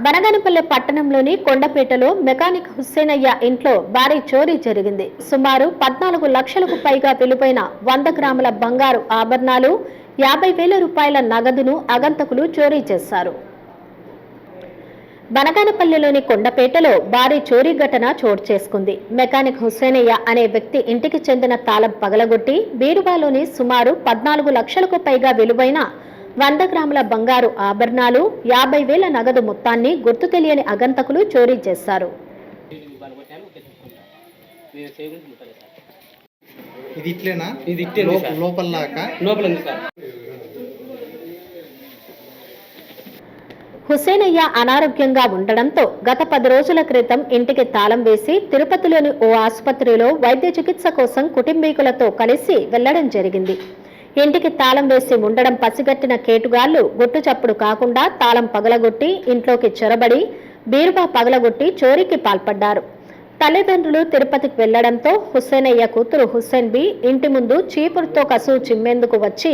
బనగానపల్లె పట్టణంలోని కొండపేటలో మెకానిక్ హుస్సేనయ్య ఇంట్లో భారీ చోరీ జరిగింది. సుమారు 14 లక్షలకు పైగా విలువైన 100 గ్రాముల బంగారు ఆభరణాలు, 50,000 రూపాయల నగదును అగంతకులు చోరీ చేశారు. బనగానపల్లెలోని కొండపేటలో భారీ చోరీ ఘటన చోటు చేసుకుంది. మెకానిక్ హుస్సేనయ్య అనే వ్యక్తి ఇంటికి చెందిన తాళం పగలగొట్టి బీరువాలోని సుమారు 14 లక్షలకు పైగా విలువైన 100 గ్రాముల బంగారు ఆభరణాలు, 50,000 నగదు మొత్తాన్ని గుర్తు తెలియని అగంతకులు చోరీ చేశారు. హుస్సేనయ్య అనారోగ్యంగా ఉండడంతో గత 10 రోజుల క్రితం ఇంటికి తాళం వేసి తిరుపతిలోని ఓ ఆసుపత్రిలో వైద్య చికిత్స కోసం కుటుంబీకులతో కలిసి వెళ్లడం జరిగింది. ఇంటికి తాళం వేసి ఉండడం పసిగట్టిన కేటుగాళ్లు గుట్టు చప్పుడు కాకుండా తాళం పగలగొట్టి ఇంట్లోకి చొరబడి బీరువా పగలగొట్టి చోరీకి పాల్పడ్డారు. తల్లిదండ్రులు తిరుపతికి వెళ్లడంతో హుస్సేనయ్య కూతురు హుస్సేన్ బి ఇంటి ముందు చీపురుతో కసువు చిమ్మేందుకు వచ్చి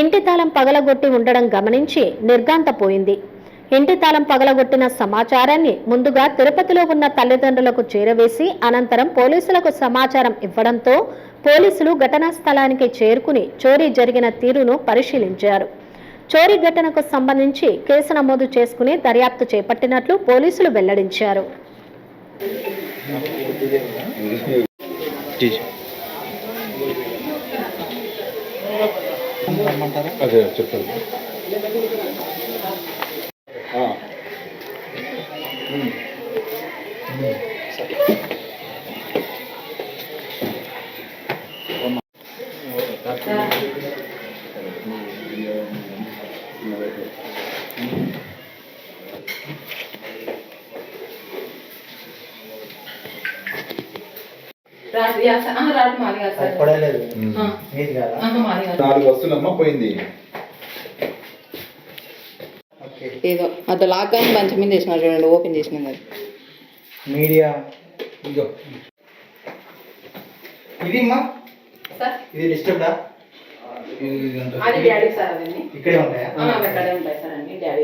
ఇంటి తాళం పగలగొట్టి ఉండడం గమనించి నిర్ఘాంతపోయింది. ఇంటి తాళం పగలగొట్టిన సమాచారాన్ని ముందుగా తిరుపతిలో ఉన్న తల్లిదండ్రులకు చేరవేసి అనంతరం పోలీసులకు సమాచారం ఇవ్వడంతో పోలీసులు ఘటనా స్థలానికి చేరుకుని చోరీ జరిగిన తీరును పరిశీలించారు. చోరీ ఘటనకు సంబంధించి కేసు నమోదు చేసుకుని దర్యాప్తు చేపట్టినట్లు పోలీసులు వెల్లడించారు. ఏదో అది లాక్డౌన్ మంచి మీద చేసిన చూడండి, ఓపెన్ చేసినది మీడియా ఇది ఇది డిస్టర్బ్డా అది డాడీ సార్ అవన్నీ ఇక్కడే ఉంటాయా? అక్కడే ఉంటాయి సార్ అన్ని డాడీ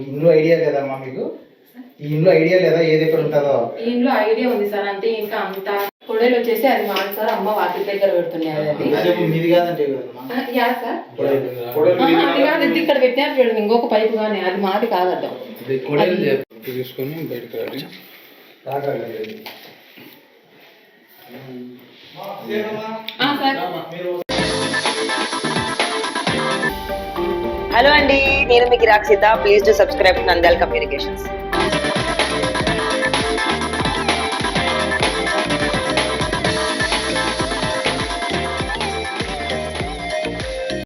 ఇంట్లో ఐడియా లేదమ్మా మీకు? ఈ ఇంట్లో ఐడియా లేదా ఏది ఎక్కడ ఉంటుందో? ఈ ఇంట్లో ఐడియా ఉంది సార్, అంతే. ఇంకా అంత కొడేలు వచ్చేసి అది మాట సార్, అమ్మ వాటి దగ్గర పెడుతున్నాయి. అది మీది కాదంటే సార్ అది కాదు, ఇది ఇక్కడ పెట్టినారు చూడండి, ఇంకొక పైపు కానీ అది మాది కాదట. తీసుకొని బయటకు హలో అండి, నేను మీకు Rakshitha. Please to subscribe Nandyal communications.